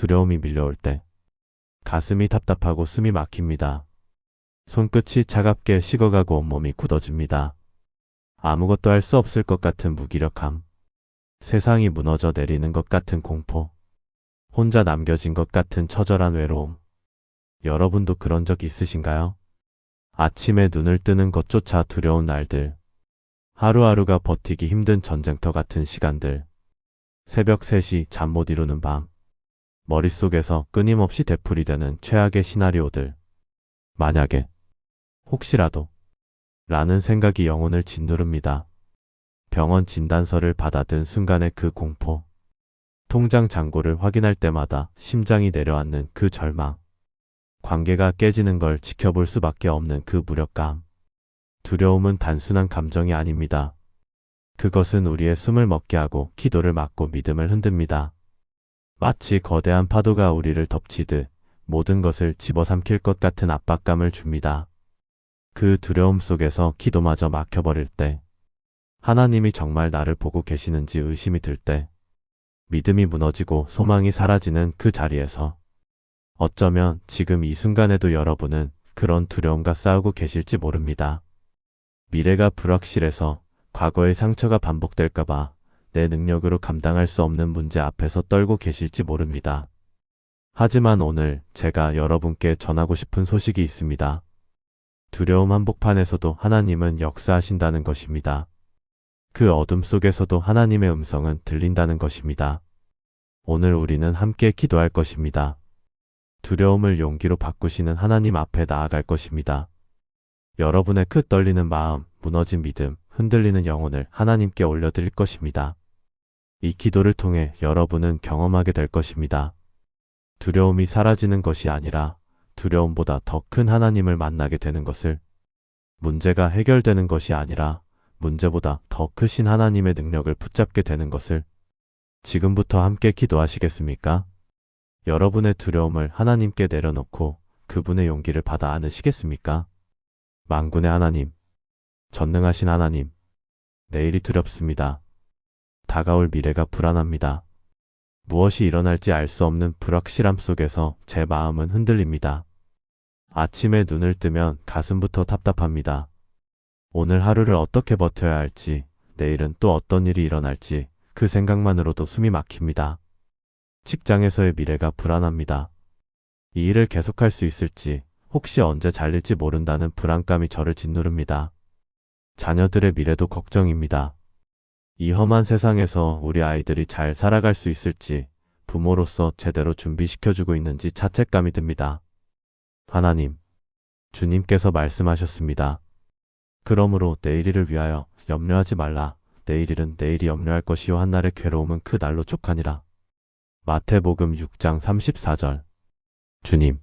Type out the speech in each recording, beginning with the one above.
두려움이 밀려올 때 가슴이 답답하고 숨이 막힙니다. 손끝이 차갑게 식어가고 온몸이 굳어집니다. 아무것도 할 수 없을 것 같은 무기력함, 세상이 무너져 내리는 것 같은 공포, 혼자 남겨진 것 같은 처절한 외로움. 여러분도 그런 적 있으신가요? 아침에 눈을 뜨는 것조차 두려운 날들, 하루하루가 버티기 힘든 전쟁터 같은 시간들, 새벽 3시 잠 못 이루는 밤, 머릿속에서 끊임없이 되풀이되는 최악의 시나리오들. 만약에, 혹시라도 라는 생각이 영혼을 짓누릅니다. 병원 진단서를 받아든 순간의 그 공포, 통장 잔고를 확인할 때마다 심장이 내려앉는 그 절망, 관계가 깨지는 걸 지켜볼 수밖에 없는 그 무력감. 두려움은 단순한 감정이 아닙니다. 그것은 우리의 숨을 멎게 하고 기도를 막고 믿음을 흔듭니다. 마치 거대한 파도가 우리를 덮치듯 모든 것을 집어삼킬 것 같은 압박감을 줍니다. 그 두려움 속에서 기도마저 막혀버릴 때, 하나님이 정말 나를 보고 계시는지 의심이 들 때, 믿음이 무너지고 소망이 사라지는 그 자리에서 어쩌면 지금 이 순간에도 여러분은 그런 두려움과 싸우고 계실지 모릅니다. 미래가 불확실해서 과거의 상처가 반복될까봐 내 능력으로 감당할 수 없는 문제 앞에서 떨고 계실지 모릅니다. 하지만 오늘 제가 여러분께 전하고 싶은 소식이 있습니다. 두려움 한복판에서도 하나님은 역사하신다는 것입니다. 그 어둠 속에서도 하나님의 음성은 들린다는 것입니다. 오늘 우리는 함께 기도할 것입니다. 두려움을 용기로 바꾸시는 하나님 앞에 나아갈 것입니다. 여러분의 그 떨리는 마음, 무너진 믿음, 흔들리는 영혼을 하나님께 올려드릴 것입니다. 이 기도를 통해 여러분은 경험하게 될 것입니다. 두려움이 사라지는 것이 아니라 두려움보다 더 큰 하나님을 만나게 되는 것을, 문제가 해결되는 것이 아니라 문제보다 더 크신 하나님의 능력을 붙잡게 되는 것을. 지금부터 함께 기도하시겠습니까? 여러분의 두려움을 하나님께 내려놓고 그분의 용기를 받아 안으시겠습니까? 만군의 하나님, 전능하신 하나님, 내일이 두렵습니다. 다가올 미래가 불안합니다. 무엇이 일어날지 알 수 없는 불확실함 속에서 제 마음은 흔들립니다. 아침에 눈을 뜨면 가슴부터 답답합니다. 오늘 하루를 어떻게 버텨야 할지, 내일은 또 어떤 일이 일어날지 그 생각만으로도 숨이 막힙니다. 직장에서의 미래가 불안합니다. 이 일을 계속할 수 있을지, 혹시 언제 잘릴지 모른다는 불안감이 저를 짓누릅니다. 자녀들의 미래도 걱정입니다. 이 험한 세상에서 우리 아이들이 잘 살아갈 수 있을지, 부모로서 제대로 준비시켜주고 있는지 자책감이 듭니다. 하나님, 주님께서 말씀하셨습니다. 그러므로 내일을 위하여 염려하지 말라. 내일일은 내일이 염려할 것이요 한날의 괴로움은 그 날로 족하니라. 마태복음 6장 34절. 주님,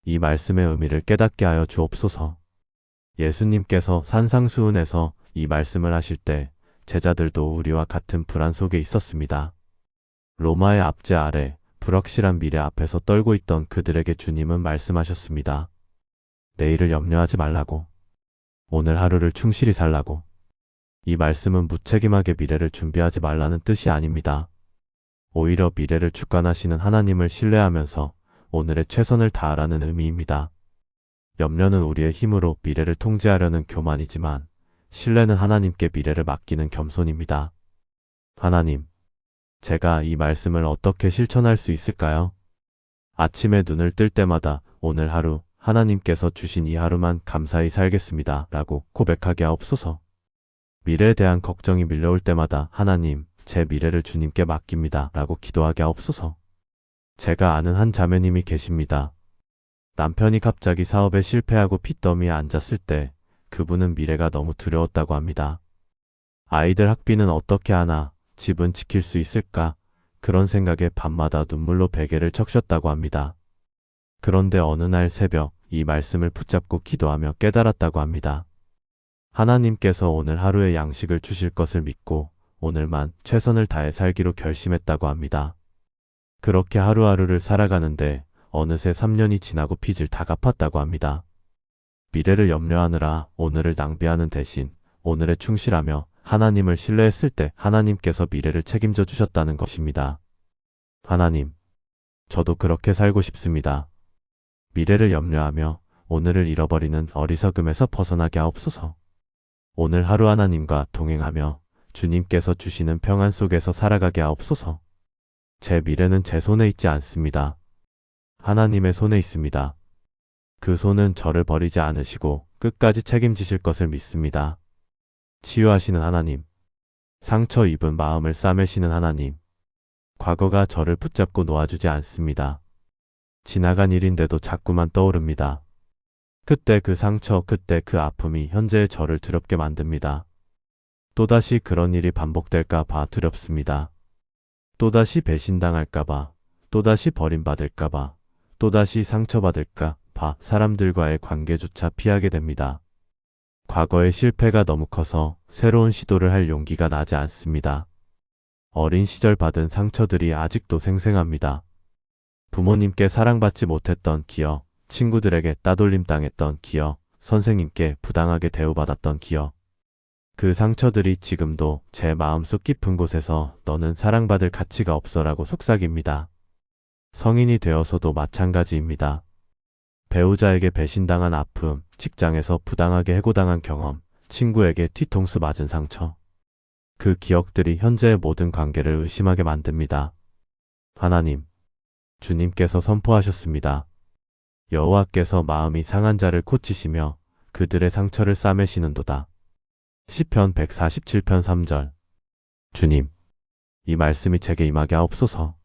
이 말씀의 의미를 깨닫게 하여 주옵소서. 예수님께서 산상수훈에서 이 말씀을 하실 때 제자들도 우리와 같은 불안 속에 있었습니다. 로마의 압제 아래 불확실한 미래 앞에서 떨고 있던 그들에게 주님은 말씀하셨습니다. 내일을 염려하지 말라고. 오늘 하루를 충실히 살라고. 이 말씀은 무책임하게 미래를 준비하지 말라는 뜻이 아닙니다. 오히려 미래를 주관하시는 하나님을 신뢰하면서 오늘의 최선을 다하라는 의미입니다. 염려는 우리의 힘으로 미래를 통제하려는 교만이지만, 신뢰는 하나님께 미래를 맡기는 겸손입니다. 하나님, 제가 이 말씀을 어떻게 실천할 수 있을까요? 아침에 눈을 뜰 때마다 오늘 하루 하나님께서 주신 이 하루만 감사히 살겠습니다 라고 고백하게 하옵소서. 미래에 대한 걱정이 밀려올 때마다 하나님, 제 미래를 주님께 맡깁니다 라고 기도하게 하옵소서. 제가 아는 한 자매님이 계십니다. 남편이 갑자기 사업에 실패하고 빚더미에 앉았을 때 그분은 미래가 너무 두려웠다고 합니다. 아이들 학비는 어떻게 하나, 집은 지킬 수 있을까, 그런 생각에 밤마다 눈물로 베개를 적셨다고 합니다. 그런데 어느 날 새벽 이 말씀을 붙잡고 기도하며 깨달았다고 합니다. 하나님께서 오늘 하루의 양식을 주실 것을 믿고 오늘만 최선을 다해 살기로 결심했다고 합니다. 그렇게 하루하루를 살아가는데 어느새 3년이 지나고 빚을 다 갚았다고 합니다. 미래를 염려하느라 오늘을 낭비하는 대신 오늘에 충실하며 하나님을 신뢰했을 때 하나님께서 미래를 책임져 주셨다는 것입니다. 하나님, 저도 그렇게 살고 싶습니다. 미래를 염려하며 오늘을 잃어버리는 어리석음에서 벗어나게 하옵소서. 오늘 하루 하나님과 동행하며 주님께서 주시는 평안 속에서 살아가게 하옵소서. 제 미래는 제 손에 있지 않습니다. 하나님의 손에 있습니다. 그 손은 저를 버리지 않으시고 끝까지 책임지실 것을 믿습니다. 치유하시는 하나님, 상처 입은 마음을 싸매시는 하나님, 과거가 저를 붙잡고 놓아주지 않습니다. 지나간 일인데도 자꾸만 떠오릅니다. 그때 그 상처, 그때 그 아픔이 현재의 저를 두렵게 만듭니다. 또다시 그런 일이 반복될까 봐 두렵습니다. 또다시 배신당할까 봐, 또다시 버림받을까 봐, 또다시 상처받을까 봐 사람들과의 관계조차 피하게 됩니다. 과거의 실패가 너무 커서 새로운 시도를 할 용기가 나지 않습니다. 어린 시절 받은 상처들이 아직도 생생합니다. 부모님께 사랑받지 못했던 기억, 친구들에게 따돌림 당했던 기억, 선생님께 부당하게 대우받았던 기억. 그 상처들이 지금도 제 마음속 깊은 곳에서 너는 사랑받을 가치가 없어라고 속삭입니다. 성인이 되어서도 마찬가지입니다. 배우자에게 배신당한 아픔, 직장에서 부당하게 해고당한 경험, 친구에게 뒤통수 맞은 상처. 그 기억들이 현재의 모든 관계를 의심하게 만듭니다. 하나님, 주님께서 선포하셨습니다. 여호와께서 마음이 상한 자를 고치시며 그들의 상처를 싸매시는도다. 시편 147편 3절. 주님, 이 말씀이 제게 임하게 하옵소서.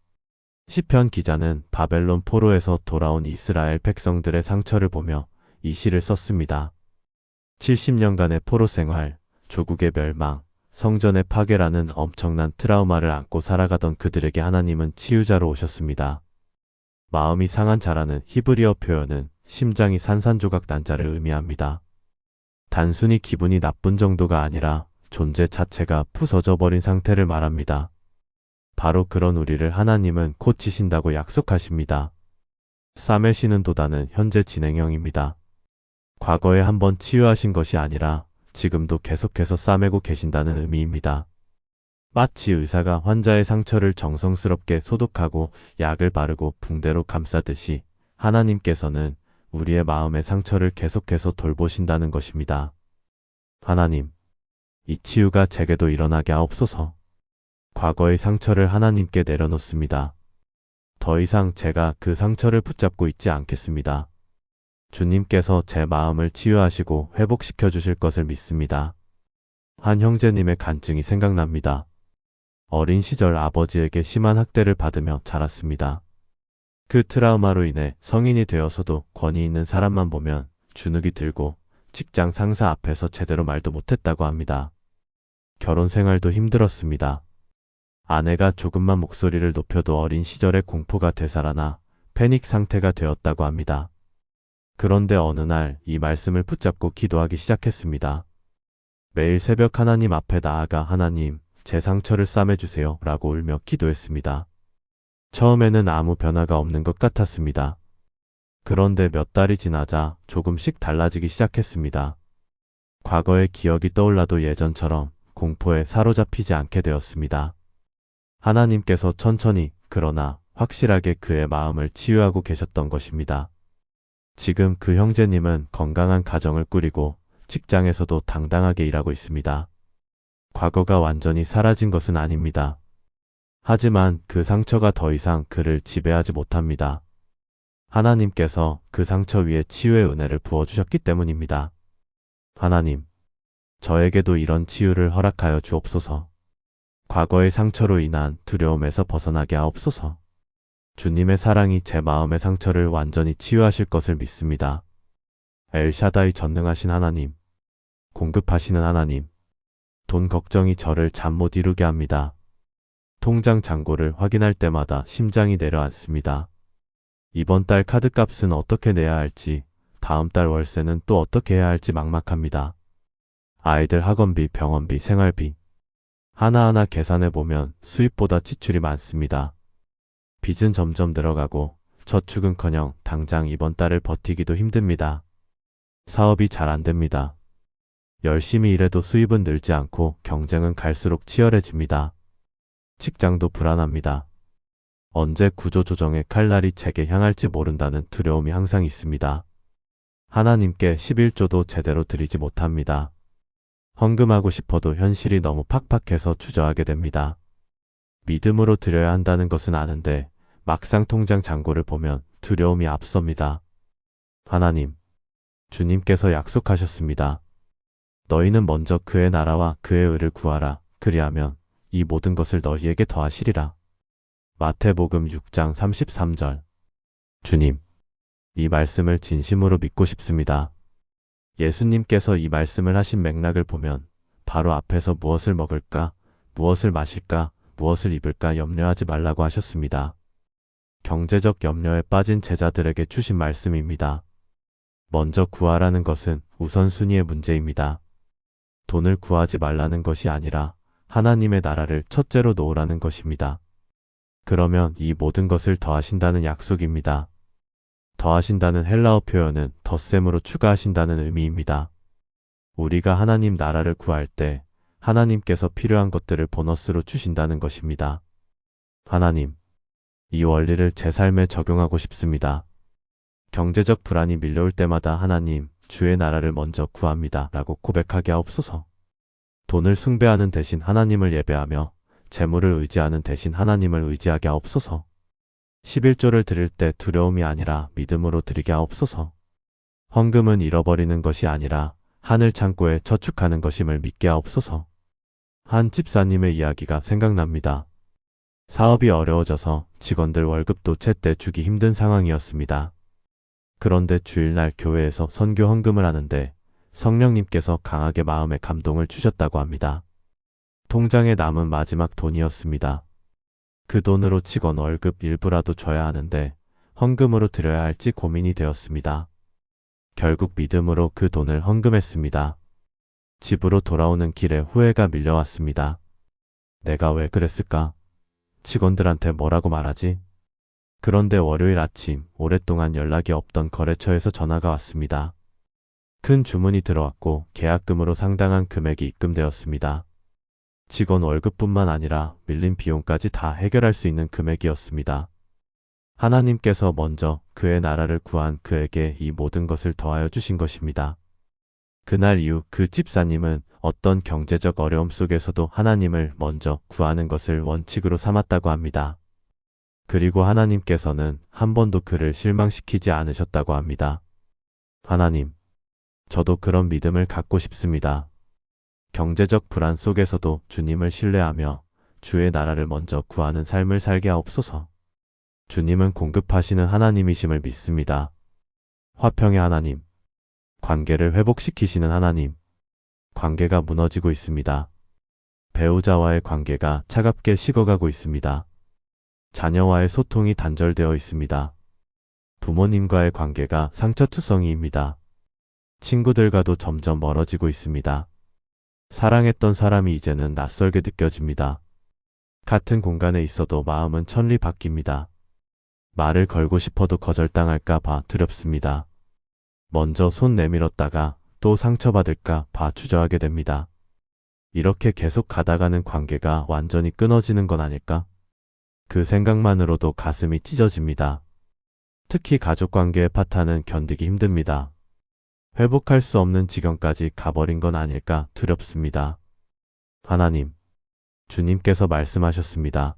시편 기자는 바벨론 포로에서 돌아온 이스라엘 백성들의 상처를 보며 이 시를 썼습니다. 70년간의 포로 생활, 조국의 멸망, 성전의 파괴라는 엄청난 트라우마를 안고 살아가던 그들에게 하나님은 치유자로 오셨습니다. 마음이 상한 자라는 히브리어 표현은 심장이 산산조각 난 자를 의미합니다. 단순히 기분이 나쁜 정도가 아니라 존재 자체가 부서져 버린 상태를 말합니다. 바로 그런 우리를 하나님은 고치신다고 약속하십니다. 싸매시는 도다는 현재 진행형입니다. 과거에 한번 치유하신 것이 아니라 지금도 계속해서 싸매고 계신다는 의미입니다. 마치 의사가 환자의 상처를 정성스럽게 소독하고 약을 바르고 붕대로 감싸듯이 하나님께서는 우리의 마음의 상처를 계속해서 돌보신다는 것입니다. 하나님, 이 치유가 제게도 일어나게 하옵소서. 과거의 상처를 하나님께 내려놓습니다. 더 이상 제가 그 상처를 붙잡고 있지 않겠습니다. 주님께서 제 마음을 치유하시고 회복시켜 주실 것을 믿습니다. 한 형제님의 간증이 생각납니다. 어린 시절 아버지에게 심한 학대를 받으며 자랐습니다. 그 트라우마로 인해 성인이 되어서도 권위 있는 사람만 보면 주눅이 들고 직장 상사 앞에서 제대로 말도 못했다고 합니다. 결혼 생활도 힘들었습니다. 아내가 조금만 목소리를 높여도 어린 시절의 공포가 되살아나 패닉 상태가 되었다고 합니다. 그런데 어느 날 이 말씀을 붙잡고 기도하기 시작했습니다. 매일 새벽 하나님 앞에 나아가 하나님, 제 상처를 싸매주세요 라고 울며 기도했습니다. 처음에는 아무 변화가 없는 것 같았습니다. 그런데 몇 달이 지나자 조금씩 달라지기 시작했습니다. 과거의 기억이 떠올라도 예전처럼 공포에 사로잡히지 않게 되었습니다. 하나님께서 천천히 그러나 확실하게 그의 마음을 치유하고 계셨던 것입니다. 지금 그 형제님은 건강한 가정을 꾸리고 직장에서도 당당하게 일하고 있습니다. 과거가 완전히 사라진 것은 아닙니다. 하지만 그 상처가 더 이상 그를 지배하지 못합니다. 하나님께서 그 상처 위에 치유의 은혜를 부어주셨기 때문입니다. 하나님, 저에게도 이런 치유를 허락하여 주옵소서. 과거의 상처로 인한 두려움에서 벗어나게 하옵소서. 주님의 사랑이 제 마음의 상처를 완전히 치유하실 것을 믿습니다. 엘샤다이 전능하신 하나님, 공급하시는 하나님, 돈 걱정이 저를 잠 못 이루게 합니다. 통장 잔고를 확인할 때마다 심장이 내려앉습니다. 이번 달 카드값은 어떻게 내야 할지, 다음 달 월세는 또 어떻게 해야 할지 막막합니다. 아이들 학원비, 병원비, 생활비 하나하나 계산해보면 수입보다 지출이 많습니다. 빚은 점점 늘어가고 저축은커녕 당장 이번 달을 버티기도 힘듭니다. 사업이 잘 안됩니다. 열심히 일해도 수입은 늘지 않고 경쟁은 갈수록 치열해집니다. 직장도 불안합니다. 언제 구조조정의 칼날이 제게 향할지 모른다는 두려움이 항상 있습니다. 하나님께 11조도 제대로 드리지 못합니다. 헌금하고 싶어도 현실이 너무 팍팍해서 주저하게 됩니다. 믿음으로 드려야 한다는 것은 아는데 막상 통장 잔고를 보면 두려움이 앞섭니다. 하나님, 주님께서 약속하셨습니다. 너희는 먼저 그의 나라와 그의 의를 구하라. 그리하면 이 모든 것을 너희에게 더하시리라. 마태복음 6장 33절. 주님, 이 말씀을 진심으로 믿고 싶습니다. 예수님께서 이 말씀을 하신 맥락을 보면 바로 앞에서 무엇을 먹을까, 무엇을 마실까, 무엇을 입을까 염려하지 말라고 하셨습니다. 경제적 염려에 빠진 제자들에게 주신 말씀입니다. 먼저 구하라는 것은 우선순위의 문제입니다. 돈을 구하지 말라는 것이 아니라 하나님의 나라를 첫째로 놓으라는 것입니다. 그러면 이 모든 것을 더하신다는 약속입니다. 더하신다는 헬라어 표현은 덧셈으로 추가하신다는 의미입니다. 우리가 하나님 나라를 구할 때 하나님께서 필요한 것들을 보너스로 주신다는 것입니다. 하나님, 이 원리를 제 삶에 적용하고 싶습니다. 경제적 불안이 밀려올 때마다 하나님, 주의 나라를 먼저 구합니다 라고 고백하게 하옵소서. 돈을 숭배하는 대신 하나님을 예배하며 재물을 의지하는 대신 하나님을 의지하게 하옵소서. 11조를 드릴 때 두려움이 아니라 믿음으로 드리게 하옵소서. 헌금은 잃어버리는 것이 아니라 하늘 창고에 저축하는 것임을 믿게 하옵소서. 한 집사님의 이야기가 생각납니다. 사업이 어려워져서 직원들 월급도 제때 주기 힘든 상황이었습니다. 그런데 주일날 교회에서 선교 헌금을 하는데 성령님께서 강하게 마음에 감동을 주셨다고 합니다. 통장에 남은 마지막 돈이었습니다. 그 돈으로 직원 월급 일부라도 줘야 하는데 헌금으로 드려야 할지 고민이 되었습니다. 결국 믿음으로 그 돈을 헌금했습니다. 집으로 돌아오는 길에 후회가 밀려왔습니다. 내가 왜 그랬을까? 직원들한테 뭐라고 말하지? 그런데 월요일 아침 오랫동안 연락이 없던 거래처에서 전화가 왔습니다. 큰 주문이 들어왔고 계약금으로 상당한 금액이 입금되었습니다. 직원 월급뿐만 아니라 밀린 비용까지 다 해결할 수 있는 금액이었습니다. 하나님께서 먼저 그의 나라를 구한 그에게 이 모든 것을 더하여 주신 것입니다. 그날 이후 그 집사님은 어떤 경제적 어려움 속에서도 하나님을 먼저 구하는 것을 원칙으로 삼았다고 합니다. 그리고 하나님께서는 한 번도 그를 실망시키지 않으셨다고 합니다. 하나님, 저도 그런 믿음을 갖고 싶습니다. 경제적 불안 속에서도 주님을 신뢰하며 주의 나라를 먼저 구하는 삶을 살게 하옵소서. 주님은 공급하시는 하나님이심을 믿습니다. 화평의 하나님, 관계를 회복시키시는 하나님, 관계가 무너지고 있습니다. 배우자와의 관계가 차갑게 식어가고 있습니다. 자녀와의 소통이 단절되어 있습니다. 부모님과의 관계가 상처투성이입니다. 친구들과도 점점 멀어지고 있습니다. 사랑했던 사람이 이제는 낯설게 느껴집니다. 같은 공간에 있어도 마음은 천리 바뀝니다. 말을 걸고 싶어도 거절당할까 봐 두렵습니다. 먼저 손 내밀었다가 또 상처받을까 봐 주저하게 됩니다. 이렇게 계속 가다가는 관계가 완전히 끊어지는 건 아닐까? 그 생각만으로도 가슴이 찢어집니다. 특히 가족관계의 파탄은 견디기 힘듭니다. 회복할 수 없는 지경까지 가버린 건 아닐까 두렵습니다. 하나님, 주님께서 말씀하셨습니다.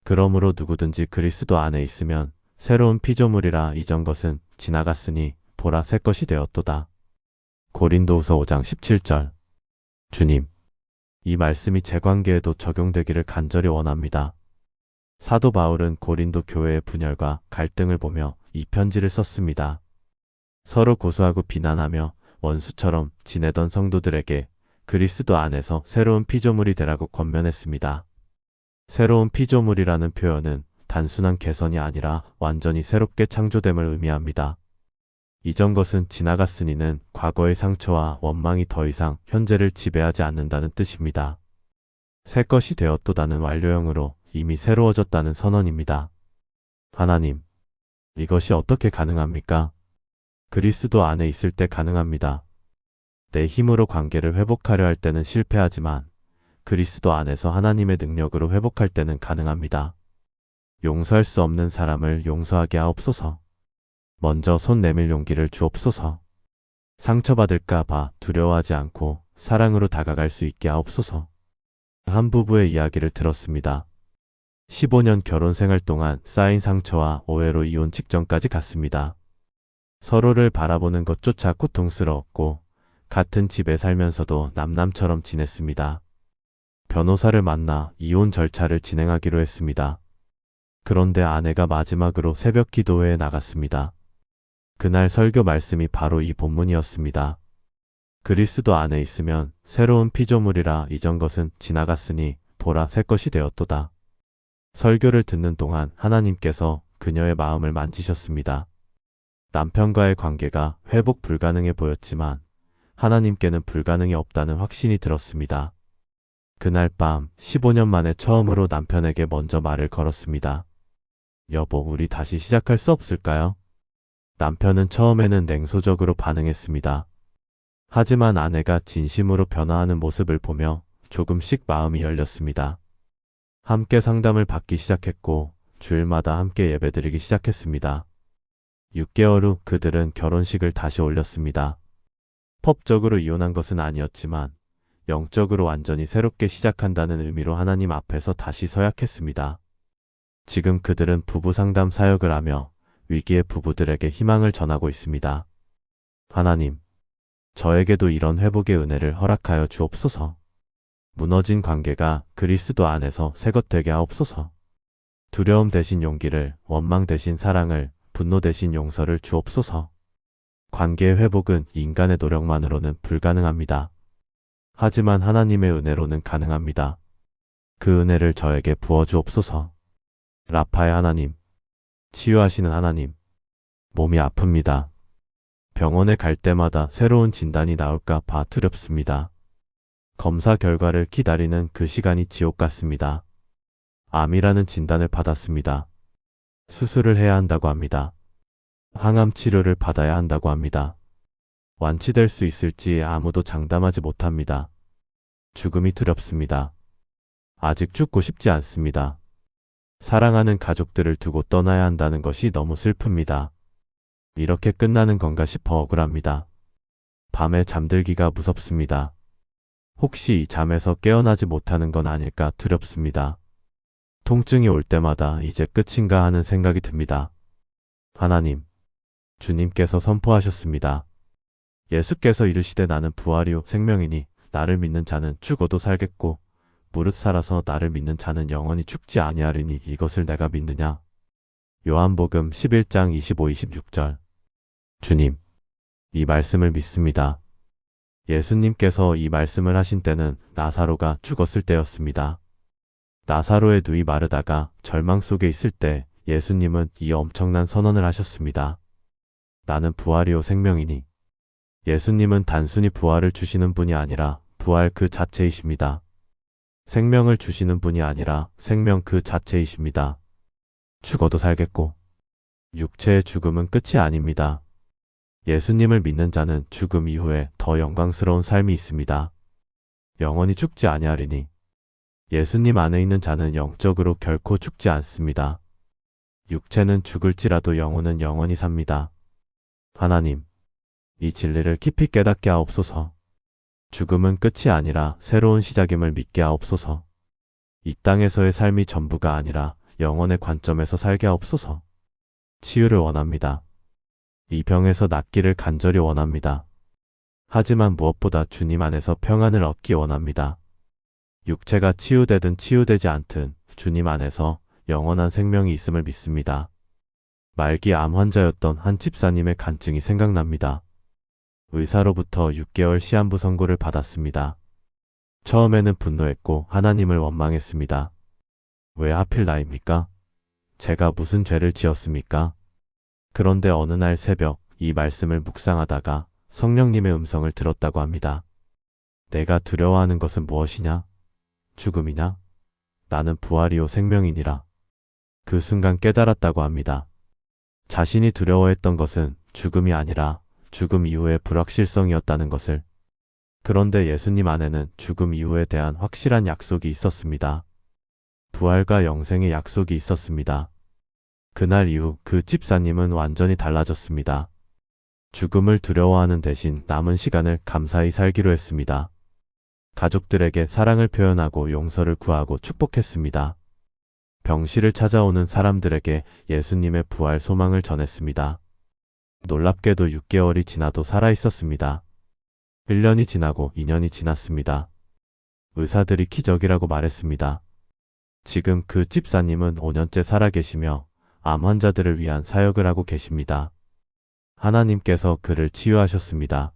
그러므로 누구든지 그리스도 안에 있으면 새로운 피조물이라 이전 것은 지나갔으니 보라 새 것이 되었도다. 고린도후서 5장 17절. 주님, 이 말씀이 제 관계에도 적용되기를 간절히 원합니다. 사도 바울은 고린도 교회의 분열과 갈등을 보며 이 편지를 썼습니다. 서로 고소하고 비난하며 원수처럼 지내던 성도들에게 그리스도 안에서 새로운 피조물이 되라고 권면했습니다. 새로운 피조물이라는 표현은 단순한 개선이 아니라 완전히 새롭게 창조됨을 의미합니다. 이전 것은 지나갔으니는 과거의 상처와 원망이 더 이상 현재를 지배하지 않는다는 뜻입니다. 새 것이 되었도다는 완료형으로 이미 새로워졌다는 선언입니다. 하나님, 이것이 어떻게 가능합니까? 그리스도 안에 있을 때 가능합니다. 내 힘으로 관계를 회복하려 할 때는 실패하지만 그리스도 안에서 하나님의 능력으로 회복할 때는 가능합니다. 용서할 수 없는 사람을 용서하게 하옵소서. 먼저 손 내밀 용기를 주옵소서. 상처받을까 봐 두려워하지 않고 사랑으로 다가갈 수 있게 하옵소서. 한 부부의 이야기를 들었습니다. 15년 결혼 생활 동안 쌓인 상처와 오해로 이혼 직전까지 갔습니다. 서로를 바라보는 것조차 고통스러웠고 같은 집에 살면서도 남남처럼 지냈습니다. 변호사를 만나 이혼 절차를 진행하기로 했습니다. 그런데 아내가 마지막으로 새벽 기도회에 나갔습니다. 그날 설교 말씀이 바로 이 본문이었습니다. 그리스도 안에 있으면 새로운 피조물이라 이전 것은 지나갔으니 보라 새 것이 되었도다. 설교를 듣는 동안 하나님께서 그녀의 마음을 만지셨습니다. 남편과의 관계가 회복 불가능해 보였지만 하나님께는 불가능이 없다는 확신이 들었습니다. 그날 밤 15년 만에 처음으로 남편에게 먼저 말을 걸었습니다. 여보, 우리 다시 시작할 수 없을까요? 남편은 처음에는 냉소적으로 반응했습니다. 하지만 아내가 진심으로 변화하는 모습을 보며 조금씩 마음이 열렸습니다. 함께 상담을 받기 시작했고 주일마다 함께 예배드리기 시작했습니다. 6개월 후 그들은 결혼식을 다시 올렸습니다. 법적으로 이혼한 것은 아니었지만 영적으로 완전히 새롭게 시작한다는 의미로 하나님 앞에서 다시 서약했습니다. 지금 그들은 부부 상담 사역을 하며 위기의 부부들에게 희망을 전하고 있습니다. 하나님, 저에게도 이런 회복의 은혜를 허락하여 주옵소서. 무너진 관계가 그리스도 안에서 새것 되게 하옵소서. 두려움 대신 용기를, 원망 대신 사랑을, 분노 대신 용서를 주옵소서. 관계의 회복은 인간의 노력만으로는 불가능합니다. 하지만 하나님의 은혜로는 가능합니다. 그 은혜를 저에게 부어주옵소서. 라파의 하나님, 치유하시는 하나님, 몸이 아픕니다. 병원에 갈 때마다 새로운 진단이 나올까 봐 두렵습니다. 검사 결과를 기다리는 그 시간이 지옥 같습니다. 암이라는 진단을 받았습니다. 수술을 해야 한다고 합니다. 항암 치료를 받아야 한다고 합니다. 완치될 수 있을지 아무도 장담하지 못합니다. 죽음이 두렵습니다. 아직 죽고 싶지 않습니다. 사랑하는 가족들을 두고 떠나야 한다는 것이 너무 슬픕니다. 이렇게 끝나는 건가 싶어 억울합니다. 밤에 잠들기가 무섭습니다. 혹시 이 잠에서 깨어나지 못하는 건 아닐까 두렵습니다. 통증이 올 때마다 이제 끝인가 하는 생각이 듭니다. 하나님, 주님께서 선포하셨습니다. 예수께서 이르시되 나는 부활이요 생명이니 나를 믿는 자는 죽어도 살겠고 무릇 살아서 나를 믿는 자는 영원히 죽지 아니하리니 이것을 내가 믿느냐. 요한복음 11장 25-26절. 주님, 이 말씀을 믿습니다. 예수님께서 이 말씀을 하신 때는 나사로가 죽었을 때였습니다. 나사로의 누이 마르다가 절망 속에 있을 때 예수님은 이 엄청난 선언을 하셨습니다. 나는 부활이요 생명이니. 예수님은 단순히 부활을 주시는 분이 아니라 부활 그 자체이십니다. 생명을 주시는 분이 아니라 생명 그 자체이십니다. 죽어도 살겠고. 육체의 죽음은 끝이 아닙니다. 예수님을 믿는 자는 죽음 이후에 더 영광스러운 삶이 있습니다. 영원히 죽지 아니하리니. 예수님 안에 있는 자는 영적으로 결코 죽지 않습니다. 육체는 죽을지라도 영혼은 영원히 삽니다. 하나님, 이 진리를 깊이 깨닫게 하옵소서. 죽음은 끝이 아니라 새로운 시작임을 믿게 하옵소서. 이 땅에서의 삶이 전부가 아니라 영혼의 관점에서 살게 하옵소서. 치유를 원합니다. 이 병에서 낫기를 간절히 원합니다. 하지만 무엇보다 주님 안에서 평안을 얻기 원합니다. 육체가 치유되든 치유되지 않든 주님 안에서 영원한 생명이 있음을 믿습니다. 말기 암 환자였던 한 집사님의 간증이 생각납니다. 의사로부터 6개월 시한부 선고를 받았습니다. 처음에는 분노했고 하나님을 원망했습니다. 왜 하필 나입니까? 제가 무슨 죄를 지었습니까? 그런데 어느 날 새벽 이 말씀을 묵상하다가 성령님의 음성을 들었다고 합니다. 내가 두려워하는 것은 무엇이냐? 죽음이냐? 나는 부활이요 생명이니라. 그 순간 깨달았다고 합니다. 자신이 두려워했던 것은 죽음이 아니라 죽음 이후의 불확실성이었다는 것을. 그런데 예수님 안에는 죽음 이후에 대한 확실한 약속이 있었습니다. 부활과 영생의 약속이 있었습니다. 그날 이후 그 집사님은 완전히 달라졌습니다. 죽음을 두려워하는 대신 남은 시간을 감사히 살기로 했습니다. 가족들에게 사랑을 표현하고 용서를 구하고 축복했습니다. 병실을 찾아오는 사람들에게 예수님의 부활 소망을 전했습니다. 놀랍게도 6개월이 지나도 살아 있었습니다. 1년이 지나고 2년이 지났습니다. 의사들이 기적이라고 말했습니다. 지금 그 집사님은 5년째 살아계시며 암 환자들을 위한 사역을 하고 계십니다. 하나님께서 그를 치유하셨습니다.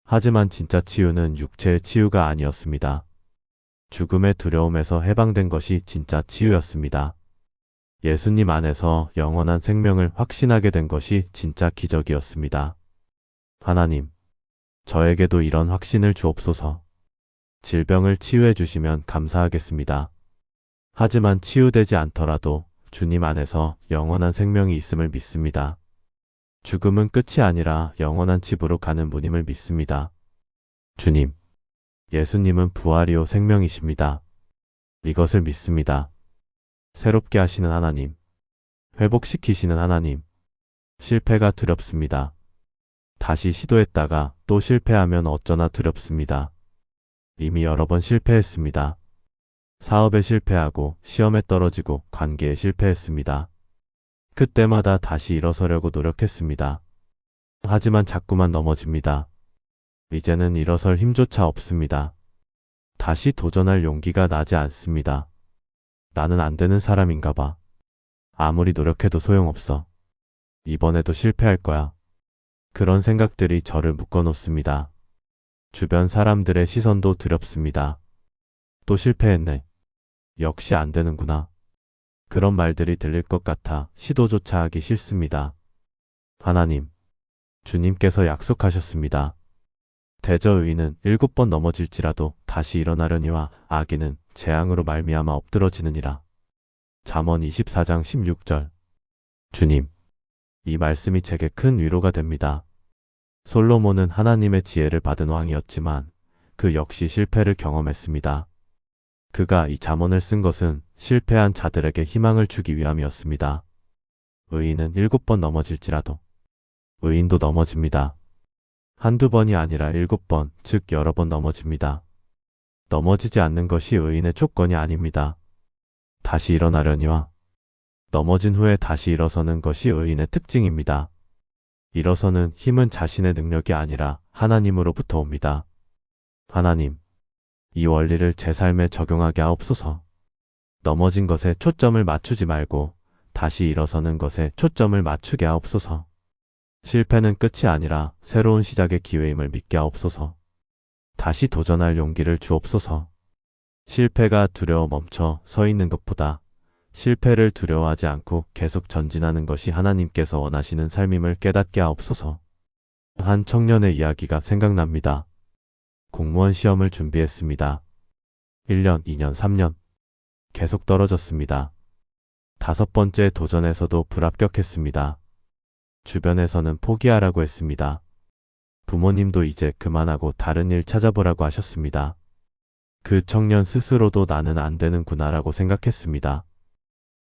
하지만 진짜 치유는 육체의 치유가 아니었습니다. 죽음의 두려움에서 해방된 것이 진짜 치유였습니다. 예수님 안에서 영원한 생명을 확신하게 된 것이 진짜 기적이었습니다. 하나님, 저에게도 이런 확신을 주옵소서. 질병을 치유해 주시면 감사하겠습니다. 하지만 치유되지 않더라도 주님 안에서 영원한 생명이 있음을 믿습니다. 죽음은 끝이 아니라 영원한 집으로 가는 문임을 믿습니다. 주님, 예수님은 부활이요 생명이십니다. 이것을 믿습니다. 새롭게 하시는 하나님, 회복시키시는 하나님, 실패가 두렵습니다. 다시 시도했다가 또 실패하면 어쩌나 두렵습니다. 이미 여러 번 실패했습니다. 사업에 실패하고 시험에 떨어지고 관계에 실패했습니다. 그때마다 다시 일어서려고 노력했습니다. 하지만 자꾸만 넘어집니다. 이제는 일어설 힘조차 없습니다. 다시 도전할 용기가 나지 않습니다. 나는 안 되는 사람인가 봐. 아무리 노력해도 소용없어. 이번에도 실패할 거야. 그런 생각들이 저를 묶어놓습니다. 주변 사람들의 시선도 두렵습니다. 또 실패했네. 역시 안 되는구나. 그런 말들이 들릴 것 같아 시도조차 하기 싫습니다. 하나님, 주님께서 약속하셨습니다. 대저의인은 7번 넘어질지라도 다시 일어나려니와 악인은 재앙으로 말미암아 엎드러지느니라. 잠언 24장 16절. 주님, 이 말씀이 제게 큰 위로가 됩니다. 솔로몬은 하나님의 지혜를 받은 왕이었지만 그 역시 실패를 경험했습니다. 그가 이 잠언을 쓴 것은 실패한 자들에게 희망을 주기 위함이었습니다. 의인은 7번 넘어질지라도 의인도 넘어집니다. 한두 번이 아니라 7번, 즉 여러 번 넘어집니다. 넘어지지 않는 것이 의인의 조건이 아닙니다. 다시 일어나려니와 넘어진 후에 다시 일어서는 것이 의인의 특징입니다. 일어서는 힘은 자신의 능력이 아니라 하나님으로부터 옵니다. 하나님, 이 원리를 제 삶에 적용하게 하옵소서. 넘어진 것에 초점을 맞추지 말고 다시 일어서는 것에 초점을 맞추게 하옵소서. 실패는 끝이 아니라 새로운 시작의 기회임을 믿게 하옵소서. 다시 도전할 용기를 주옵소서. 실패가 두려워 멈춰 서 있는 것보다 실패를 두려워하지 않고 계속 전진하는 것이 하나님께서 원하시는 삶임을 깨닫게 하옵소서. 한 청년의 이야기가 생각납니다. 공무원 시험을 준비했습니다. 1년, 2년, 3년. 계속 떨어졌습니다. 5번째 도전에서도 불합격했습니다. 주변에서는 포기하라고 했습니다. 부모님도 이제 그만하고 다른 일 찾아보라고 하셨습니다. 그 청년 스스로도 나는 안 되는구나라고 생각했습니다.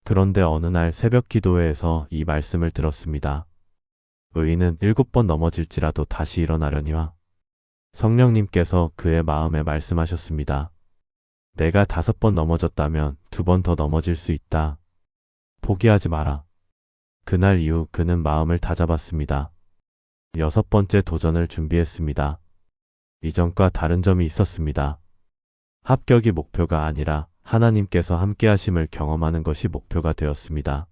그런데 어느 날 새벽 기도회에서 이 말씀을 들었습니다. 의인은 7번 넘어질지라도 다시 일어나려니와 성령님께서 그의 마음에 말씀하셨습니다. 내가 5번 넘어졌다면 2번 더 넘어질 수 있다. 포기하지 마라. 그날 이후 그는 마음을 다잡았습니다. 6번째 도전을 준비했습니다. 이전과 다른 점이 있었습니다. 합격이 목표가 아니라 하나님께서 함께 하심을 경험하는 것이 목표가 되었습니다.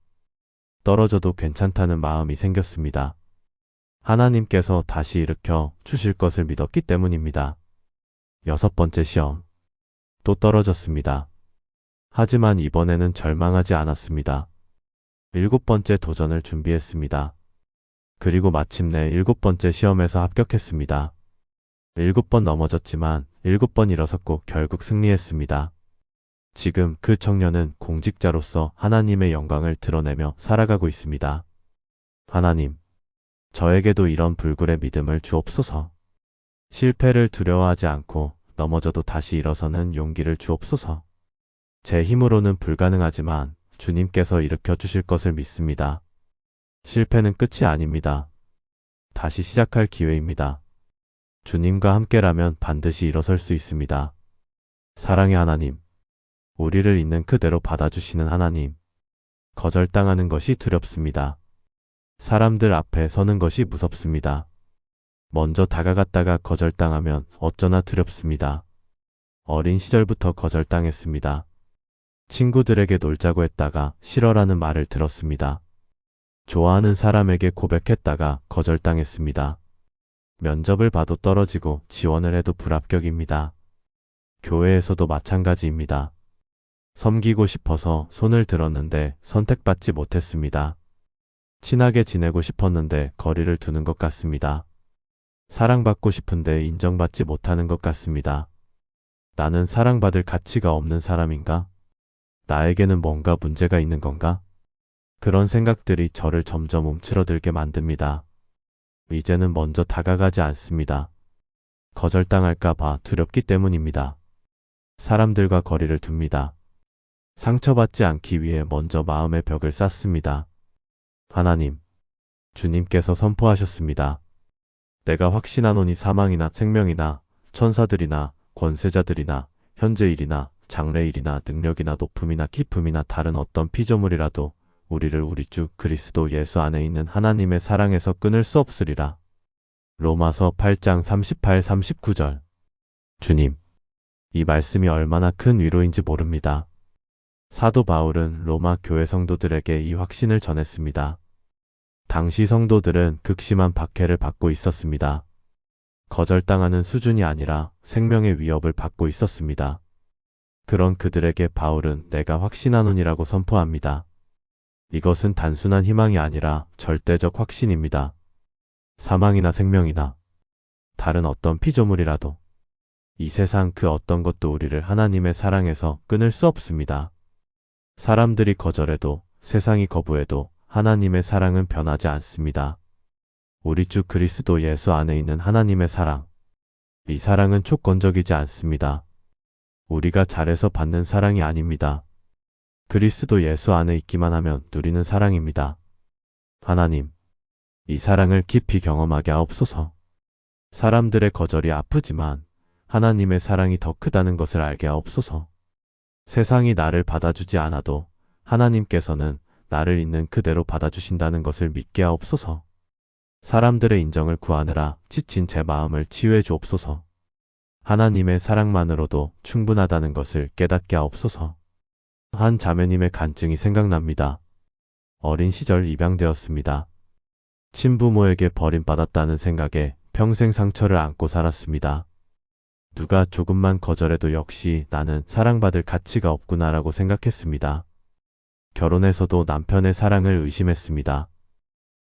떨어져도 괜찮다는 마음이 생겼습니다. 하나님께서 다시 일으켜 주실 것을 믿었기 때문입니다. 6번째 시험. 또 떨어졌습니다. 하지만 이번에는 절망하지 않았습니다. 7번째 도전을 준비했습니다. 그리고 마침내 7번째 시험에서 합격했습니다. 7번 넘어졌지만 7번 일어섰고 결국 승리했습니다. 지금 그 청년은 공직자로서 하나님의 영광을 드러내며 살아가고 있습니다. 하나님, 저에게도 이런 불굴의 믿음을 주옵소서. 실패를 두려워하지 않고 넘어져도 다시 일어서는 용기를 주옵소서. 제 힘으로는 불가능하지만 주님께서 일으켜 주실 것을 믿습니다. 실패는 끝이 아닙니다. 다시 시작할 기회입니다. 주님과 함께라면 반드시 일어설 수 있습니다. 사랑의 하나님, 우리를 있는 그대로 받아주시는 하나님, 거절당하는 것이 두렵습니다. 사람들 앞에 서는 것이 무섭습니다. 먼저 다가갔다가 거절당하면 어쩌나 두렵습니다. 어린 시절부터 거절당했습니다. 친구들에게 놀자고 했다가 싫어라는 말을 들었습니다. 좋아하는 사람에게 고백했다가 거절당했습니다. 면접을 봐도 떨어지고 지원을 해도 불합격입니다. 교회에서도 마찬가지입니다. 섬기고 싶어서 손을 들었는데 선택받지 못했습니다. 친하게 지내고 싶었는데 거리를 두는 것 같습니다. 사랑받고 싶은데 인정받지 못하는 것 같습니다. 나는 사랑받을 가치가 없는 사람인가? 나에게는 뭔가 문제가 있는 건가? 그런 생각들이 저를 점점 움츠러들게 만듭니다. 이제는 먼저 다가가지 않습니다. 거절당할까봐 두렵기 때문입니다. 사람들과 거리를 둡니다. 상처받지 않기 위해 먼저 마음의 벽을 쌓습니다. 하나님, 주님께서 선포하셨습니다. 내가 확신하노니 사망이나 생명이나 천사들이나 권세자들이나 현재일이나 장래일이나 능력이나 높음이나 깊음이나 다른 어떤 피조물이라도 우리를 우리 주 그리스도 예수 안에 있는 하나님의 사랑에서 끊을 수 없으리라. 로마서 8장 38-39절. 주님, 이 말씀이 얼마나 큰 위로인지 모릅니다. 사도 바울은 로마 교회 성도들에게 이 확신을 전했습니다. 당시 성도들은 극심한 박해를 받고 있었습니다. 거절당하는 수준이 아니라 생명의 위협을 받고 있었습니다. 그런 그들에게 바울은 내가 확신하노니라고 선포합니다. 이것은 단순한 희망이 아니라 절대적 확신입니다. 사망이나 생명이나 다른 어떤 피조물이라도 이 세상 그 어떤 것도 우리를 하나님의 사랑에서 끊을 수 없습니다. 사람들이 거절해도 세상이 거부해도 하나님의 사랑은 변하지 않습니다. 우리 주 그리스도 예수 안에 있는 하나님의 사랑. 이 사랑은 조건적이지 않습니다. 우리가 잘해서 받는 사랑이 아닙니다. 그리스도 예수 안에 있기만 하면 누리는 사랑입니다. 하나님, 이 사랑을 깊이 경험하게 하옵소서. 사람들의 거절이 아프지만 하나님의 사랑이 더 크다는 것을 알게 하옵소서. 세상이 나를 받아주지 않아도 하나님께서는 나를 있는 그대로 받아주신다는 것을 믿게 하옵소서. 사람들의 인정을 구하느라 지친 제 마음을 치유해 주옵소서. 하나님의 사랑만으로도 충분하다는 것을 깨닫게 하옵소서. 한 자매님의 간증이 생각납니다. 어린 시절 입양되었습니다. 친부모에게 버림받았다는 생각에 평생 상처를 안고 살았습니다. 누가 조금만 거절해도 역시 나는 사랑받을 가치가 없구나라고 생각했습니다. 결혼해서도 남편의 사랑을 의심했습니다.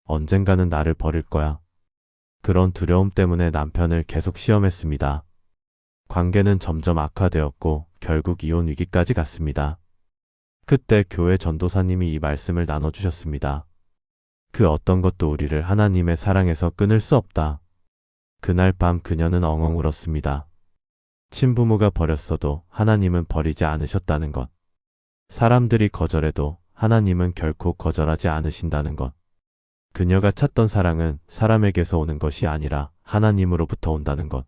언젠가는 나를 버릴 거야. 그런 두려움 때문에 남편을 계속 시험했습니다. 관계는 점점 악화되었고 결국 이혼 위기까지 갔습니다. 그때 교회 전도사님이 이 말씀을 나눠주셨습니다. 그 어떤 것도 우리를 하나님의 사랑에서 끊을 수 없다. 그날 밤 그녀는 엉엉 울었습니다. 친부모가 버렸어도 하나님은 버리지 않으셨다는 것. 사람들이 거절해도 하나님은 결코 거절하지 않으신다는 것. 그녀가 찾던 사랑은 사람에게서 오는 것이 아니라 하나님으로부터 온다는 것.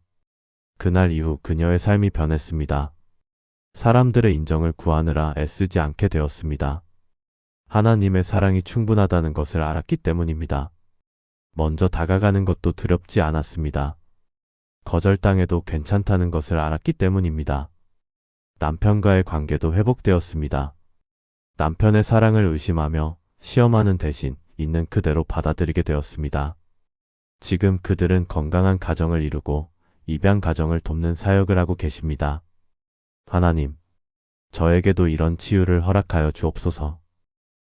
그날 이후 그녀의 삶이 변했습니다. 사람들의 인정을 구하느라 애쓰지 않게 되었습니다. 하나님의 사랑이 충분하다는 것을 알았기 때문입니다. 먼저 다가가는 것도 두렵지 않았습니다. 거절당해도 괜찮다는 것을 알았기 때문입니다. 남편과의 관계도 회복되었습니다. 남편의 사랑을 의심하며 시험하는 대신 있는 그대로 받아들이게 되었습니다. 지금 그들은 건강한 가정을 이루고 입양 가정을 돕는 사역을 하고 계십니다. 하나님, 저에게도 이런 치유를 허락하여 주옵소서.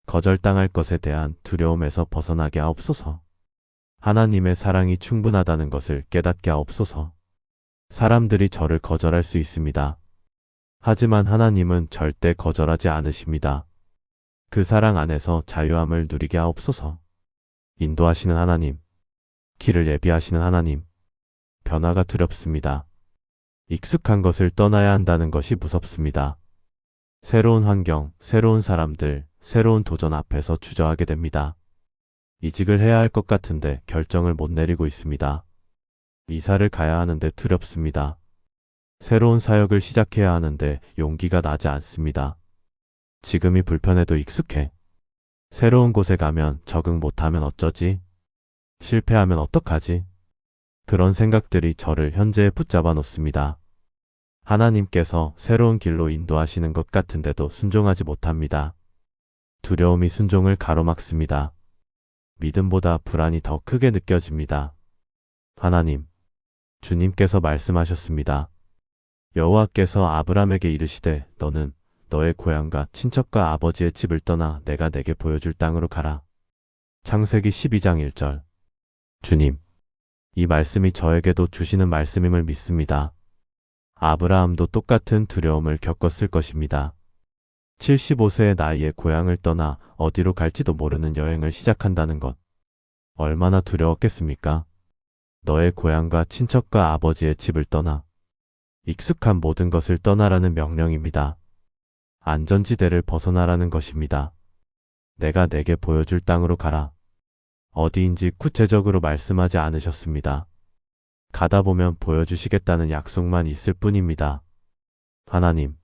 거절당할 것에 대한 두려움에서 벗어나게 하옵소서. 하나님의 사랑이 충분하다는 것을 깨닫게 하옵소서. 사람들이 저를 거절할 수 있습니다. 하지만 하나님은 절대 거절하지 않으십니다. 그 사랑 안에서 자유함을 누리게 하옵소서. 인도하시는 하나님, 길을 예비하시는 하나님, 변화가 두렵습니다. 익숙한 것을 떠나야 한다는 것이 무섭습니다. 새로운 환경, 새로운 사람들, 새로운 도전 앞에서 주저하게 됩니다. 이직을 해야 할 것 같은데 결정을 못 내리고 있습니다. 이사를 가야 하는데 두렵습니다. 새로운 사역을 시작해야 하는데 용기가 나지 않습니다. 지금이 불편해도 익숙해. 새로운 곳에 가면 적응 못하면 어쩌지? 실패하면 어떡하지? 그런 생각들이 저를 현재에 붙잡아 놓습니다. 하나님께서 새로운 길로 인도하시는 것 같은데도 순종하지 못합니다. 두려움이 순종을 가로막습니다. 믿음보다 불안이 더 크게 느껴집니다. 하나님, 주님께서 말씀하셨습니다. 여호와께서 아브라함에게 이르시되 너는 너의 고향과 친척과 아버지의 집을 떠나 내가 내게 보여줄 땅으로 가라. 창세기 12장 1절. 주님, 이 말씀이 저에게도 주시는 말씀임을 믿습니다. 아브라함도 똑같은 두려움을 겪었을 것입니다. 75세의 나이에 고향을 떠나 어디로 갈지도 모르는 여행을 시작한다는 것. 얼마나 두려웠겠습니까? 너의 고향과 친척과 아버지의 집을 떠나 익숙한 모든 것을 떠나라는 명령입니다. 안전지대를 벗어나라는 것입니다. 내가 내게 보여줄 땅으로 가라. 어디인지 구체적으로 말씀하지 않으셨습니다. 가다 보면 보여주시겠다는 약속만 있을 뿐입니다. 하나님,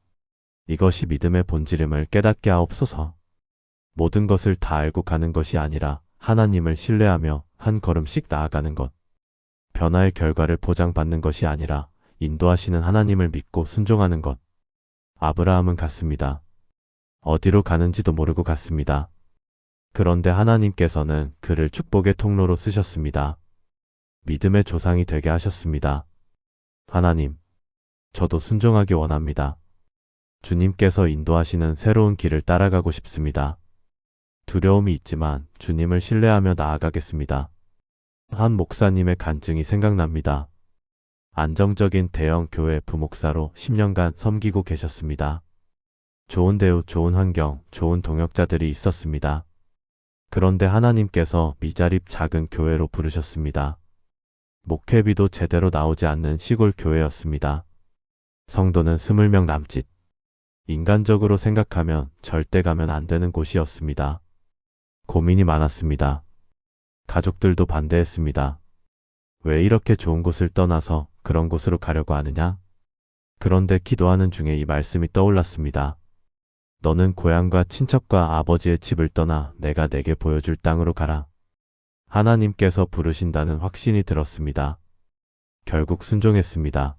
이것이 믿음의 본질임을 깨닫게 하옵소서. 모든 것을 다 알고 가는 것이 아니라 하나님을 신뢰하며 한 걸음씩 나아가는 것. 변화의 결과를 보장받는 것이 아니라 인도하시는 하나님을 믿고 순종하는 것. 아브라함은 갔습니다. 어디로 가는지도 모르고 갔습니다. 그런데 하나님께서는 그를 축복의 통로로 쓰셨습니다. 믿음의 조상이 되게 하셨습니다. 하나님, 저도 순종하기 원합니다. 주님께서 인도하시는 새로운 길을 따라가고 싶습니다. 두려움이 있지만 주님을 신뢰하며 나아가겠습니다. 한 목사님의 간증이 생각납니다. 안정적인 대형 교회 부목사로 10년간 섬기고 계셨습니다. 좋은 대우, 좋은 환경, 좋은 동역자들이 있었습니다. 그런데 하나님께서 미자립 작은 교회로 부르셨습니다. 목회비도 제대로 나오지 않는 시골 교회였습니다. 성도는 20명 남짓. 인간적으로 생각하면 절대 가면 안 되는 곳이었습니다. 고민이 많았습니다. 가족들도 반대했습니다. 왜 이렇게 좋은 곳을 떠나서 그런 곳으로 가려고 하느냐? 그런데 기도하는 중에 이 말씀이 떠올랐습니다. 너는 고향과 친척과 아버지의 집을 떠나 내가 내게 보여줄 땅으로 가라. 하나님께서 부르신다는 확신이 들었습니다. 결국 순종했습니다.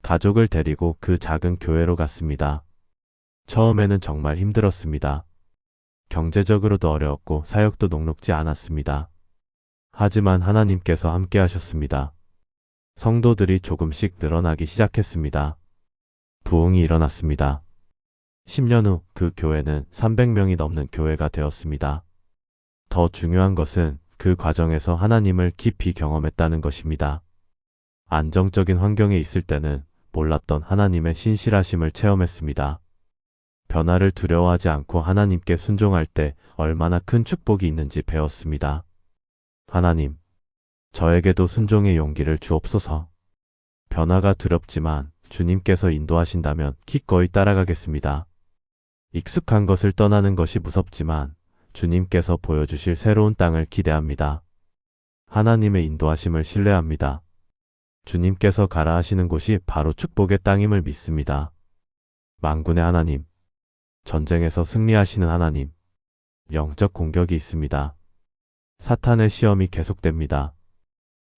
가족을 데리고 그 작은 교회로 갔습니다. 처음에는 정말 힘들었습니다. 경제적으로도 어려웠고 사역도 녹록지 않았습니다. 하지만 하나님께서 함께 하셨습니다. 성도들이 조금씩 늘어나기 시작했습니다. 부흥이 일어났습니다. 10년 후 그 교회는 300명이 넘는 교회가 되었습니다. 더 중요한 것은 그 과정에서 하나님을 깊이 경험했다는 것입니다. 안정적인 환경에 있을 때는 몰랐던 하나님의 신실하심을 체험했습니다. 변화를 두려워하지 않고 하나님께 순종할 때 얼마나 큰 축복이 있는지 배웠습니다. 하나님, 저에게도 순종의 용기를 주옵소서. 변화가 두렵지만 주님께서 인도하신다면 기꺼이 따라가겠습니다. 익숙한 것을 떠나는 것이 무섭지만 주님께서 보여주실 새로운 땅을 기대합니다. 하나님의 인도하심을 신뢰합니다. 주님께서 가라 하시는 곳이 바로 축복의 땅임을 믿습니다. 만군의 하나님, 전쟁에서 승리하시는 하나님, 영적 공격이 있습니다. 사탄의 시험이 계속됩니다.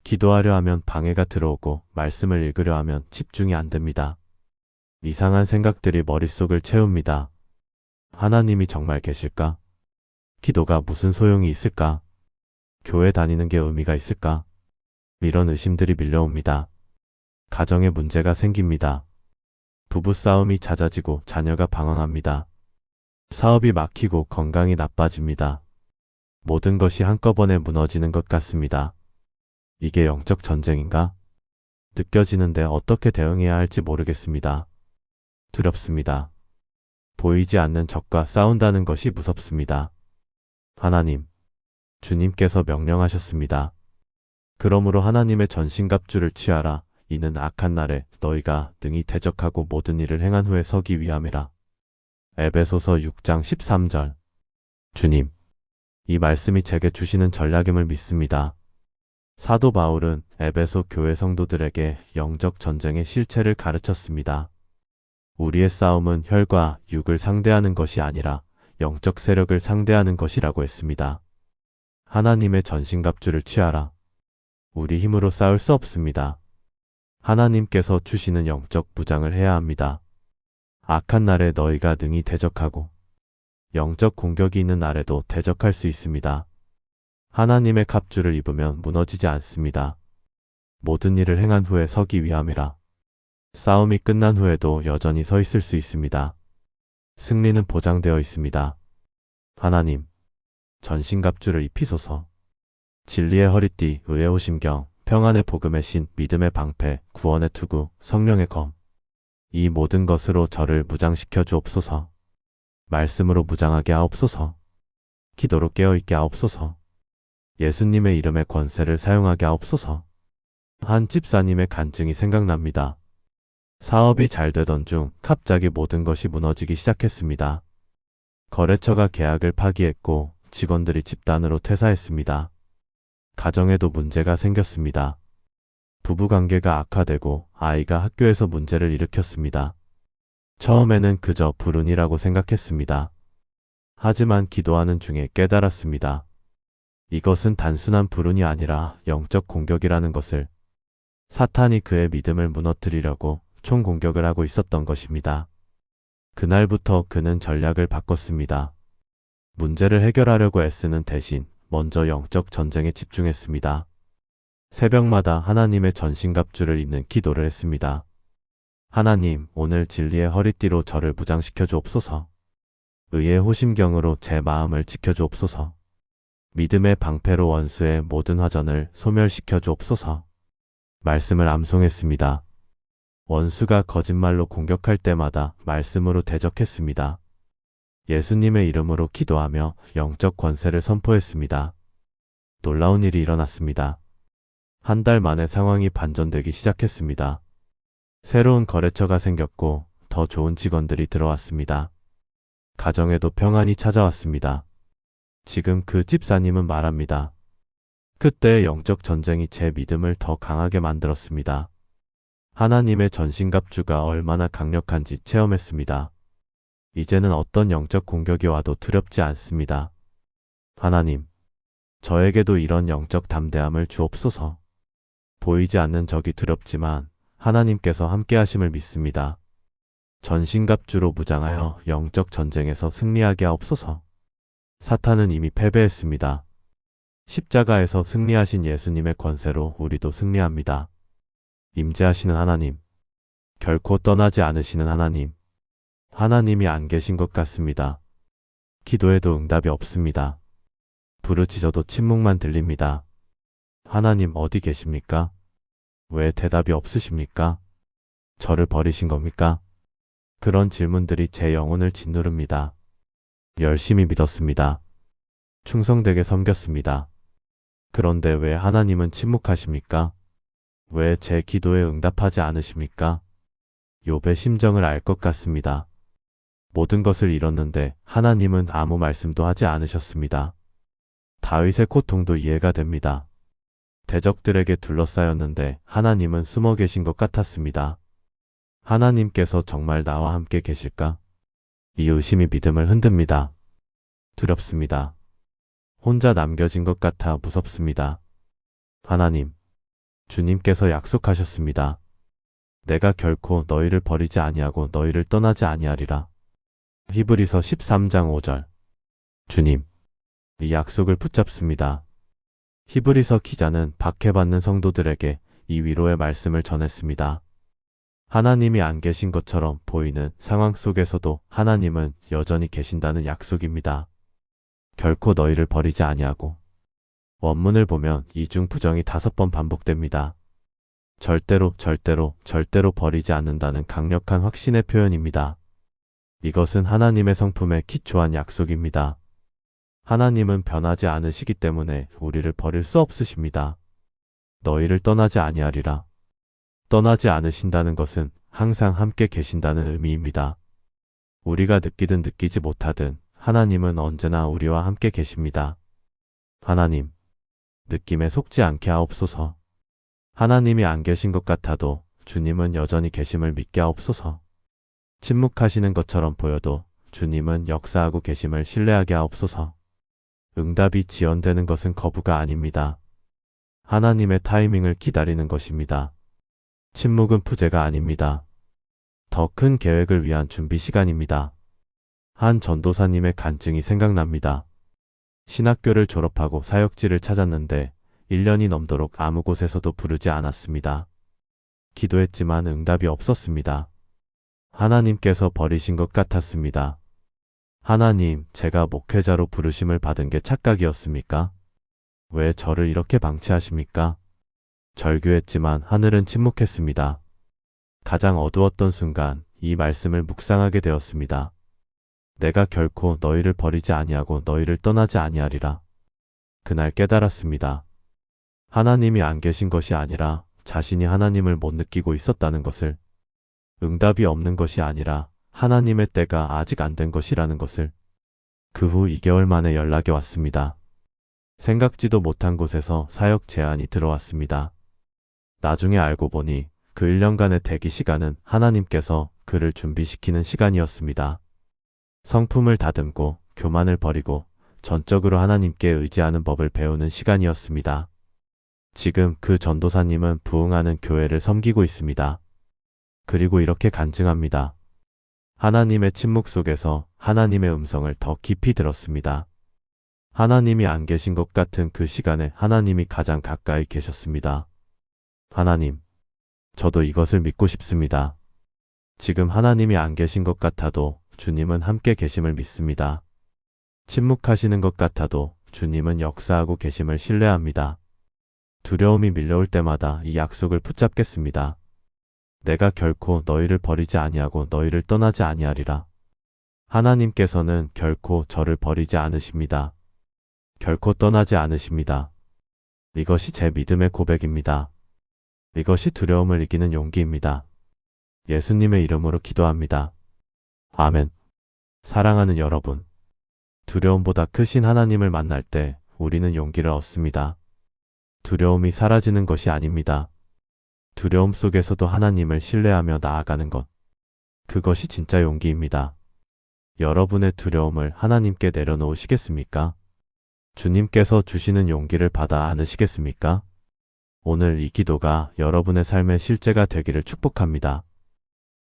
기도하려 하면 방해가 들어오고 말씀을 읽으려 하면 집중이 안 됩니다. 이상한 생각들이 머릿속을 채웁니다. 하나님이 정말 계실까? 기도가 무슨 소용이 있을까? 교회 다니는 게 의미가 있을까? 이런 의심들이 밀려옵니다. 가정에 문제가 생깁니다. 부부싸움이 잦아지고 자녀가 방황합니다. 사업이 막히고 건강이 나빠집니다. 모든 것이 한꺼번에 무너지는 것 같습니다. 이게 영적 전쟁인가? 느껴지는데 어떻게 대응해야 할지 모르겠습니다. 두렵습니다. 보이지 않는 적과 싸운다는 것이 무섭습니다. 하나님, 주님께서 명령하셨습니다. 그러므로 하나님의 전신갑주를 취하라. 이는 악한 날에 너희가 능히 대적하고 모든 일을 행한 후에 서기 위함이라. 에베소서 6장 13절. 주님, 이 말씀이 제게 주시는 전략임을 믿습니다. 사도 바울은 에베소 교회 성도들에게 영적 전쟁의 실체를 가르쳤습니다. 우리의 싸움은 혈과 육을 상대하는 것이 아니라 영적 세력을 상대하는 것이라고 했습니다. 하나님의 전신갑주를 취하라. 우리 힘으로 싸울 수 없습니다. 하나님께서 주시는 영적 무장을 해야 합니다. 악한 날에 너희가 능히 대적하고 영적 공격이 있는 날에도 대적할 수 있습니다. 하나님의 갑주를 입으면 무너지지 않습니다. 모든 일을 행한 후에 서기 위함이라. 싸움이 끝난 후에도 여전히 서 있을 수 있습니다. 승리는 보장되어 있습니다. 하나님, 전신갑주를 입히소서. 진리의 허리띠, 의의 호심경, 평안의 복음의 신, 믿음의 방패, 구원의 투구, 성령의 검. 이 모든 것으로 저를 무장시켜 주옵소서. 말씀으로 무장하게 하옵소서. 기도로 깨어있게 하옵소서. 예수님의 이름의 권세를 사용하게 하옵소서. 한 집사님의 간증이 생각납니다. 사업이 잘 되던 중 갑자기 모든 것이 무너지기 시작했습니다. 거래처가 계약을 파기했고 직원들이 집단으로 퇴사했습니다. 가정에도 문제가 생겼습니다. 부부관계가 악화되고 아이가 학교에서 문제를 일으켰습니다. 처음에는 그저 불운이라고 생각했습니다. 하지만 기도하는 중에 깨달았습니다. 이것은 단순한 불운이 아니라 영적 공격이라는 것을. 사탄이 그의 믿음을 무너뜨리려고 총공격을 하고 있었던 것입니다. 그날부터 그는 전략을 바꿨습니다. 문제를 해결하려고 애쓰는 대신 먼저 영적 전쟁에 집중했습니다. 새벽마다 하나님의 전신갑주를 입는 기도를 했습니다. 하나님, 오늘 진리의 허리띠로 저를 무장시켜 주옵소서. 의의 호심경으로 제 마음을 지켜 주옵소서. 믿음의 방패로 원수의 모든 화전을 소멸시켜 주옵소서. 말씀을 암송했습니다. 원수가 거짓말로 공격할 때마다 말씀으로 대적했습니다. 예수님의 이름으로 기도하며 영적 권세를 선포했습니다. 놀라운 일이 일어났습니다. 한 달 만에 상황이 반전되기 시작했습니다. 새로운 거래처가 생겼고 더 좋은 직원들이 들어왔습니다. 가정에도 평안이 찾아왔습니다. 지금 그 집사님은 말합니다. 그때의 영적 전쟁이 제 믿음을 더 강하게 만들었습니다. 하나님의 전신갑주가 얼마나 강력한지 체험했습니다. 이제는 어떤 영적 공격이 와도 두렵지 않습니다. 하나님, 저에게도 이런 영적 담대함을 주옵소서. 보이지 않는 적이 두렵지만 하나님께서 함께 하심을 믿습니다. 전신갑주로 무장하여 영적 전쟁에서 승리하게 하옵소서. 사탄은 이미 패배했습니다. 십자가에서 승리하신 예수님의 권세로 우리도 승리합니다. 임재하시는 하나님, 결코 떠나지 않으시는 하나님, 하나님이 안 계신 것 같습니다. 기도해도 응답이 없습니다. 부르짖어도 침묵만 들립니다. 하나님 어디 계십니까? 왜 대답이 없으십니까? 저를 버리신 겁니까? 그런 질문들이 제 영혼을 짓누릅니다. 열심히 믿었습니다. 충성되게 섬겼습니다. 그런데 왜 하나님은 침묵하십니까? 왜 제 기도에 응답하지 않으십니까? 욥의 심정을 알 것 같습니다. 모든 것을 잃었는데 하나님은 아무 말씀도 하지 않으셨습니다. 다윗의 고통도 이해가 됩니다. 대적들에게 둘러싸였는데 하나님은 숨어 계신 것 같았습니다. 하나님께서 정말 나와 함께 계실까? 이 의심이 믿음을 흔듭니다. 두렵습니다. 혼자 남겨진 것 같아 무섭습니다. 하나님, 주님께서 약속하셨습니다. 내가 결코 너희를 버리지 아니하고 너희를 떠나지 아니하리라. 히브리서 13장 5절. 주님, 이 약속을 붙잡습니다. 히브리서 기자는 박해받는 성도들에게 이 위로의 말씀을 전했습니다. 하나님이 안 계신 것처럼 보이는 상황 속에서도 하나님은 여전히 계신다는 약속입니다. 결코 너희를 버리지 아니하고. 원문을 보면 이중 부정이 5번 반복됩니다. 절대로 버리지 않는다는 강력한 확신의 표현입니다. 이것은 하나님의 성품에 기초한 약속입니다. 하나님은 변하지 않으시기 때문에 우리를 버릴 수 없으십니다. 너희를 떠나지 아니하리라. 떠나지 않으신다는 것은 항상 함께 계신다는 의미입니다. 우리가 느끼든 느끼지 못하든 하나님은 언제나 우리와 함께 계십니다. 하나님, 느낌에 속지 않게 하옵소서. 하나님이 안 계신 것 같아도 주님은 여전히 계심을 믿게 하옵소서. 침묵하시는 것처럼 보여도 주님은 역사하고 계심을 신뢰하게 하옵소서. 응답이 지연되는 것은 거부가 아닙니다. 하나님의 타이밍을 기다리는 것입니다. 침묵은 부재가 아닙니다. 더 큰 계획을 위한 준비 시간입니다. 한 전도사님의 간증이 생각납니다. 신학교를 졸업하고 사역지를 찾았는데 1년이 넘도록 아무 곳에서도 부르지 않았습니다. 기도했지만 응답이 없었습니다. 하나님께서 버리신 것 같았습니다. 하나님, 제가 목회자로 부르심을 받은 게 착각이었습니까? 왜 저를 이렇게 방치하십니까? 절규했지만 하늘은 침묵했습니다. 가장 어두웠던 순간 이 말씀을 묵상하게 되었습니다. 내가 결코 너희를 버리지 아니하고 너희를 떠나지 아니하리라. 그날 깨달았습니다. 하나님이 안 계신 것이 아니라 자신이 하나님을 못 느끼고 있었다는 것을, 응답이 없는 것이 아니라 하나님의 때가 아직 안 된 것이라는 것을. 그 후 2개월 만에 연락이 왔습니다. 생각지도 못한 곳에서 사역 제안이 들어왔습니다. 나중에 알고 보니 그 1년간의 대기 시간은 하나님께서 그를 준비시키는 시간이었습니다. 성품을 다듬고 교만을 버리고 전적으로 하나님께 의지하는 법을 배우는 시간이었습니다. 지금 그 전도사님은 부흥하는 교회를 섬기고 있습니다. 그리고 이렇게 간증합니다. 하나님의 침묵 속에서 하나님의 음성을 더 깊이 들었습니다. 하나님이 안 계신 것 같은 그 시간에 하나님이 가장 가까이 계셨습니다. 하나님, 저도 이것을 믿고 싶습니다. 지금 하나님이 안 계신 것 같아도 주님은 함께 계심을 믿습니다. 침묵하시는 것 같아도 주님은 역사하고 계심을 신뢰합니다. 두려움이 밀려올 때마다 이 약속을 붙잡겠습니다. 내가 결코 너희를 버리지 아니하고 너희를 떠나지 아니하리라. 하나님께서는 결코 저를 버리지 않으십니다. 결코 떠나지 않으십니다. 이것이 제 믿음의 고백입니다. 이것이 두려움을 이기는 용기입니다. 예수님의 이름으로 기도합니다. 아멘. 사랑하는 여러분, 두려움보다 크신 하나님을 만날 때 우리는 용기를 얻습니다. 두려움이 사라지는 것이 아닙니다. 두려움 속에서도 하나님을 신뢰하며 나아가는 것. 그것이 진짜 용기입니다. 여러분의 두려움을 하나님께 내려놓으시겠습니까? 주님께서 주시는 용기를 받아 안으시겠습니까? 오늘 이 기도가 여러분의 삶의 실제가 되기를 축복합니다.